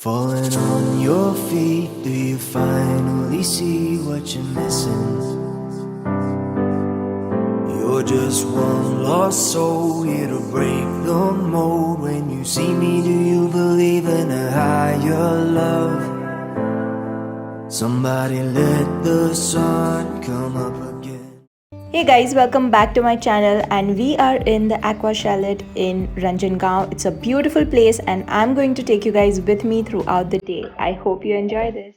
Falling on your feet, do you finally see what you're missing? You're just one lost soul here to break the mold. When you see me, do you believe in a higher love? Somebody let the sun come up again. Hey guys, welcome back to my channel, and we are in the Aqua Chalet in Ranjangaon. It's a beautiful place and I'm going to take you guys with me throughout the day. I hope you enjoy this.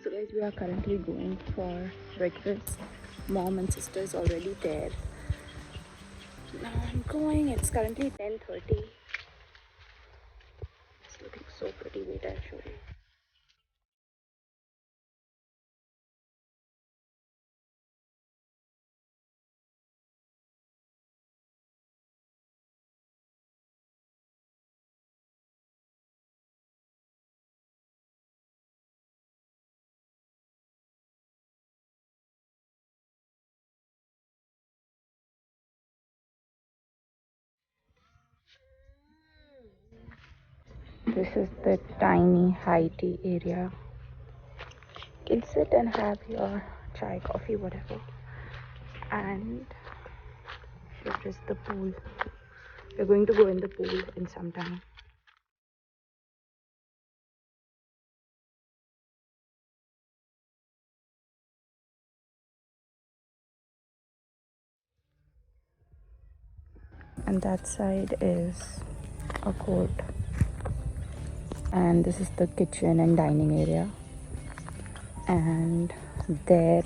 So guys, we are currently going for breakfast. Mom and sister is already there. Now I'm going. It's currently 10:30. It's looking so pretty. Wait, I'll show you. This is the tiny high tea area. You can sit and have your chai, coffee, whatever. And here is the pool. We're going to go in the pool in some time. And that side is a court. And this is the kitchen and dining area. And there,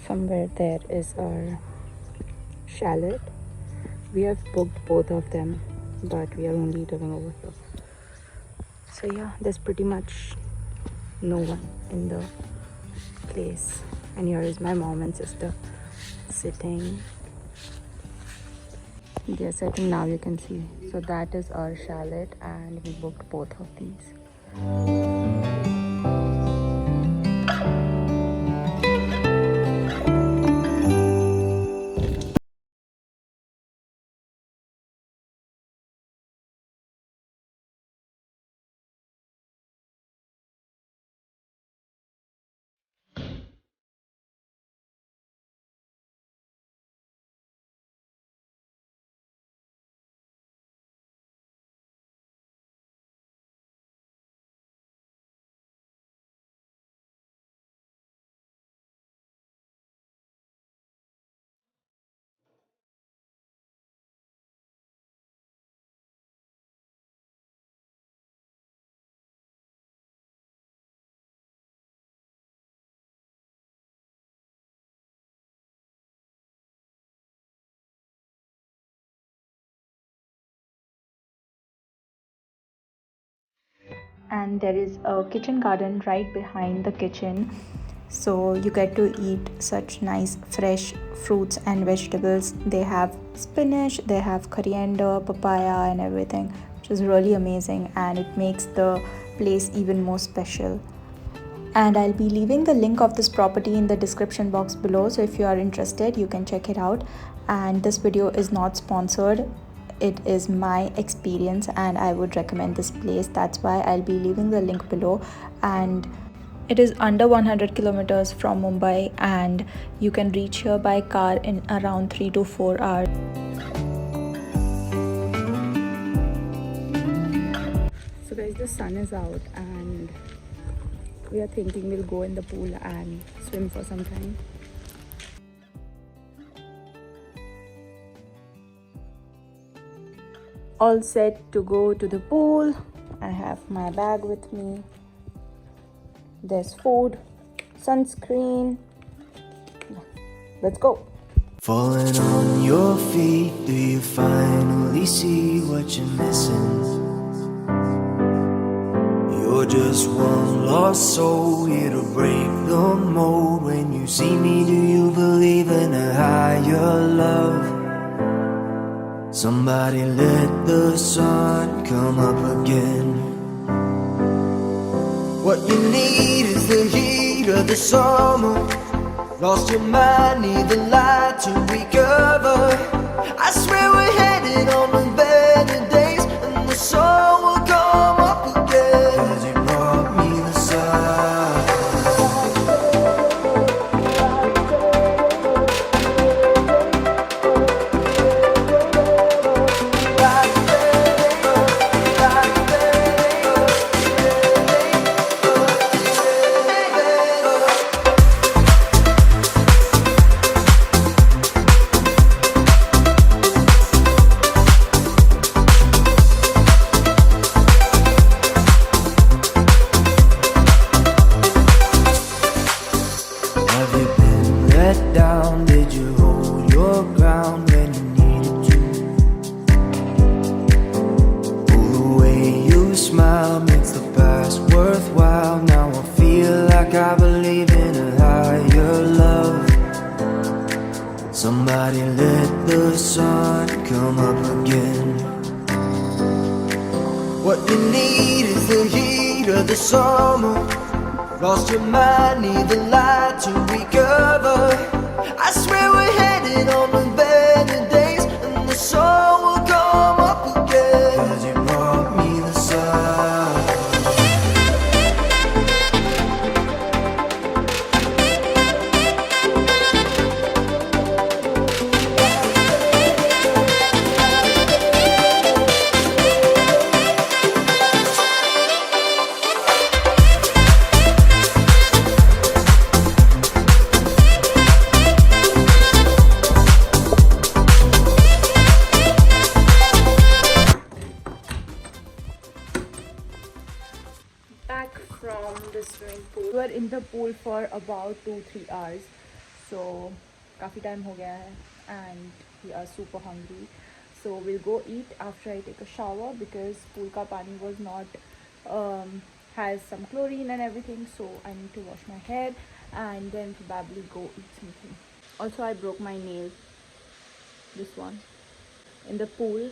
somewhere there is our chalet. We have booked both of them, but we are only living over here. So yeah, there's pretty much no one in the place. And here is my mom and sister sitting. Yes, I think now you can see. So that is our chalet and we booked both of these. And there is a kitchen garden right behind the kitchen, so you get to eat such nice fresh fruits and vegetables. They have spinach, they have coriander, papaya and everything, which is really amazing, and it makes the place even more special. And I'll be leaving the link of this property in the description box below, so if you are interested you can check it out. And this video is not sponsored, it is my experience and I would recommend this place. That's why I'll be leaving the link below. And it is under 100 kilometers from Mumbai and you can reach here by car in around 3 to 4 hours. So guys, the sun is out and we are thinking we'll go in the pool and swim for some time. All set to go to the pool. I have my bag with me. There's food, sunscreen. Let's go. Falling on your feet, do you finally see what you're missing? You're just one lost soul here to break the mold. When you see me, do you believe in a higher love? Somebody let the sun come up again. What you need is the heat of the summer. Lost your mind, need the light to recover. I swear we're headed on to better days, and the sun will come up again. 'Cause you brought me the sun. Have you been let down? Did you hold your ground when you needed to? Oh, the way you smile makes the past worthwhile. Now I feel like I believe in a higher love. Somebody let the sun come up again. What you need is the heat of the summer. Lost your mind, need the light to recover. I swear we're headed on to better days, and the sun will come up again. 'Cause you brought me the sun. Back from the swimming pool. We were in the pool for about 2-3 hours, so काफ़ी time हो गया है and we are super hungry. So we'll go eat after I take a shower because pool का पानी was not has some chlorine and everything, so I need to wash my hair and then probably go eat something. Also, I broke my nail. This one in the pool.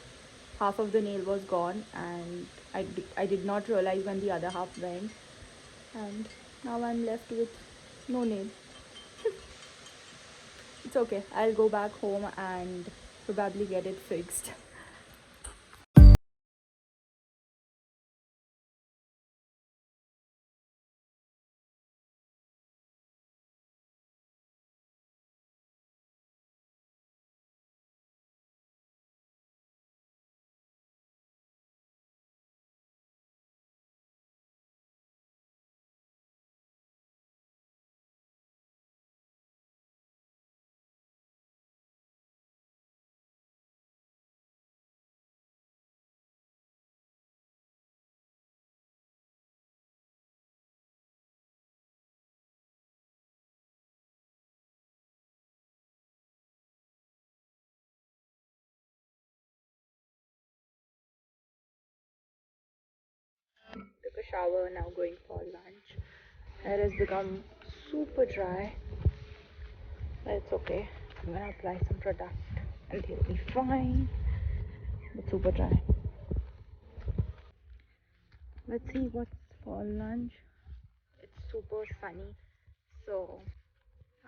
Half of the nail was gone and I did not realize when the other half went, and now I'm left with no nail. It's okay, I'll go back home and probably get it fixed. Took a shower, now going for lunch. Hair has become super dry, but it's okay. I'm gonna apply some product and it'll be fine. But super dry. Let's see what's for lunch. It's super sunny, so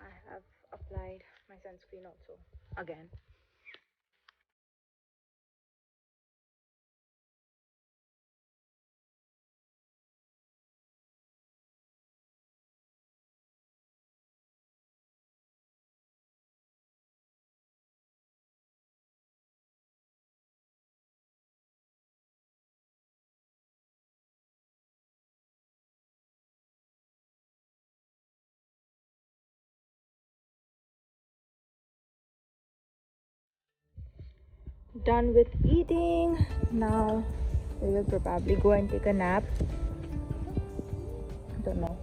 I have applied my sunscreen also again. done with eating. Now we will probably go and take a nap. I don't know.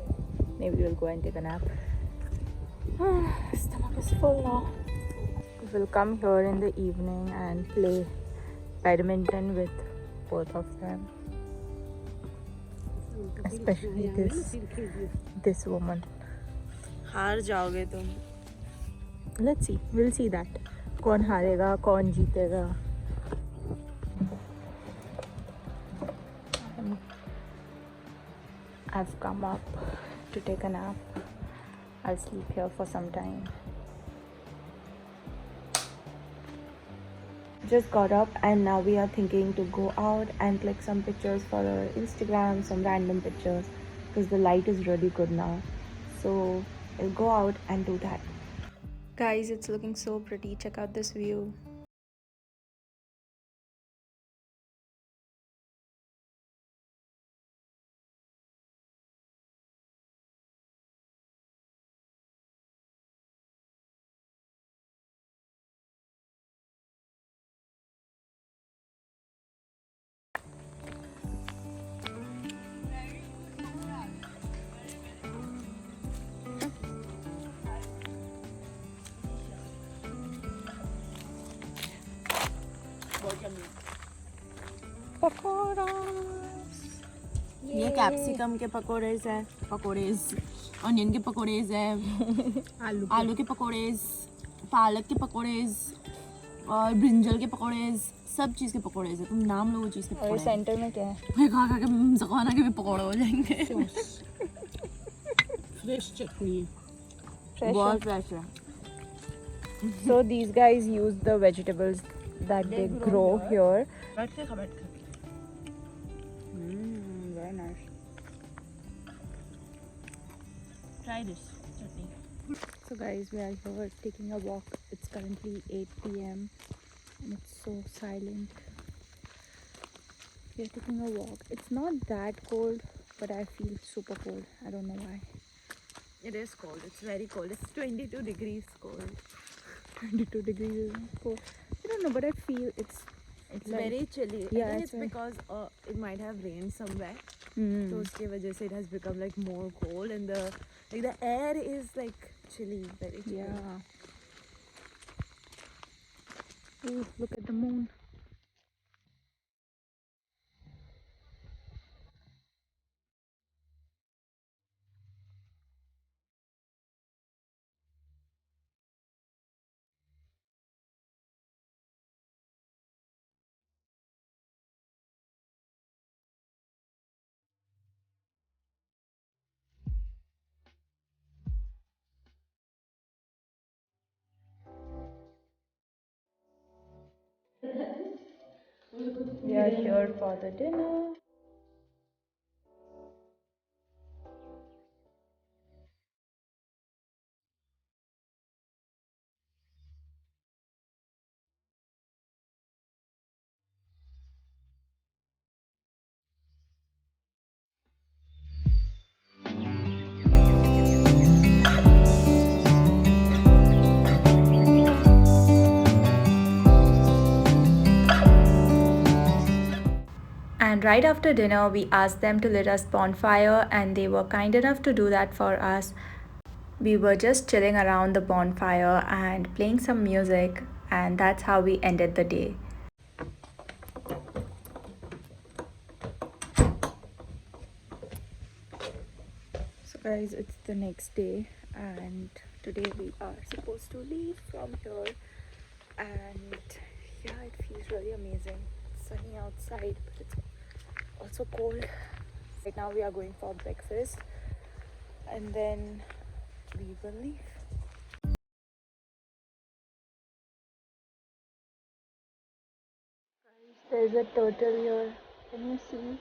Maybe we'll go and take a nap. Stomach is full now. We'll come here in the evening and play badminton with both of them. Especially this woman. हार जाओगे तुम. Let's see. We'll see that. कौन हारेगा, कौन जीतेगा. I've come up to take a nap. I'll sleep here for some time. Just got up and now we are thinking to go out and click some pictures for our Instagram, some random pictures, because the light is really good now. So we'll go out and do that. Guys, it's looking so pretty. Check out this view. ये capsicum के पकोड़ेज है, पकोड़ेज, onion के पकोड़ेज है, आलू के पकोड़ेज, पालक के पकोड़ेज और ब्रिंजल के पकोड़ेज, सब चीज़ के पकोड़ेज है. तुम नाम लो वो चीज़ के पकोड़े. और सेंटर में क्या है? खा खा के ज़खाना के भी पकोड़े हो जाएंगे. फ्रेश चटनी, बहुत फ्रेश है. So these guys use the vegetables that they grow here. बैठ के खा, बैठ के. Very nice. Try this chutney. So guys, we are here taking a walk. It's currently 8 p.m. and it's so silent. We are taking a walk. It's not that cold, but I feel super cold. I don't know why. It is cold. It's very cold. It's 22 degrees cold. 22 degrees is cold. I don't know, but I feel it's It's like, very chilly. Yeah, I think it's it's because it might have rained somewhere. Hmm. So उसके वजह से it has become like more cold and the air is like chilly, very chilly. Yeah. Ooh, look at the moon. We are here for the dinner. And right after dinner, we asked them to lit us bonfire, and they were kind enough to do that for us. We were just chilling around the bonfire and playing some music, and that's how we ended the day. So guys, it's the next day, and today we are supposed to leave from here, and yeah, it feels really amazing. It's sunny outside, but it's also cold. Right now we are going for breakfast and then we will leave. There's a turtle here. Can you see?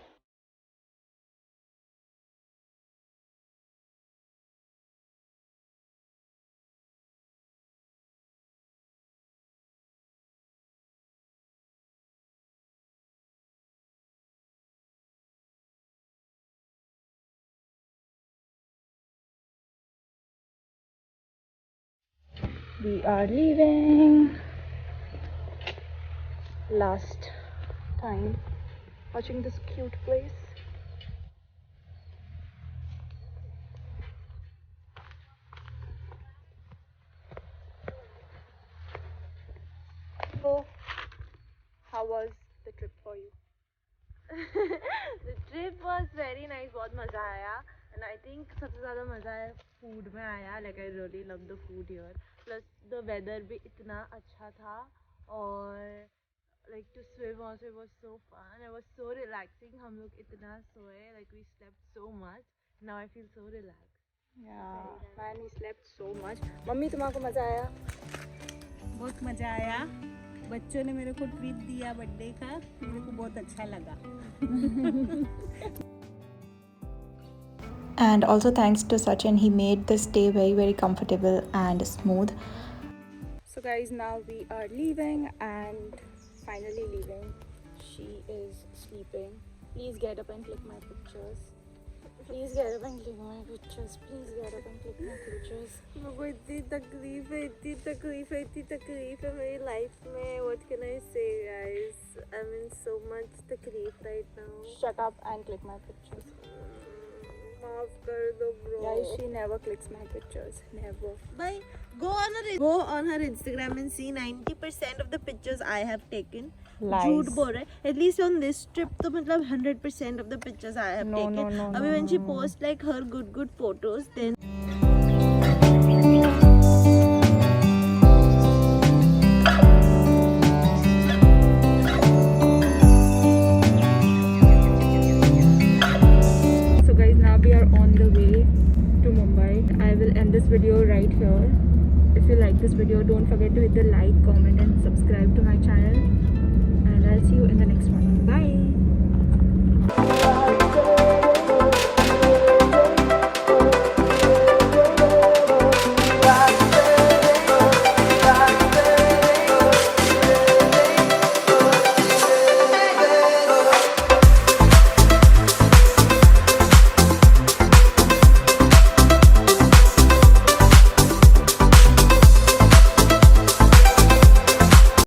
We are leaving. last time watching this cute place. So, how was the trip for you? The trip was very nice. बहुत मज़ा आया. And I think सबसे ज़्यादा मज़ा है food में आया. Like I really love the food here. Plus the weather भी इतना अच्छा था. और like to swim also was so fun. It was so relaxing. हम लोग इतना सोए. Like we slept so much. Now I feel so relaxed. Yeah, man, we slept so much. Mummy तुम्हारा मजा आया? बहुत मज़ा आया. बच्चों ने मेरे को ट्रीट दिया बर्थडे का, मेरे को बहुत अच्छा लगा. And also thanks to Sachin, he made the stay very comfortable and smooth. So guys, now we are leaving and finally leaving. She is sleeping. Please get up and click my pictures. Please get up and click my pictures. Please get up and click my pictures. मेरे को इतनी तकलीफ है मेरी life में. What can I say, guys? I'm in so much तकलीफ right now. Shut up and click my pictures. माफ कर दो bro. Guys, she never clicks my pictures. Never. Bye. Go on her Instagram and see 90% of the pictures I have taken. Lies. झूठ बोल रहे. At least on this trip तो मतलब 100% of the pictures I have taken. अभी when she posts like her good photos, then So guys, now we are on the way to Mumbai. I will end this video right here. If you like this video, don't forget to hit the like, comment and subscribe to my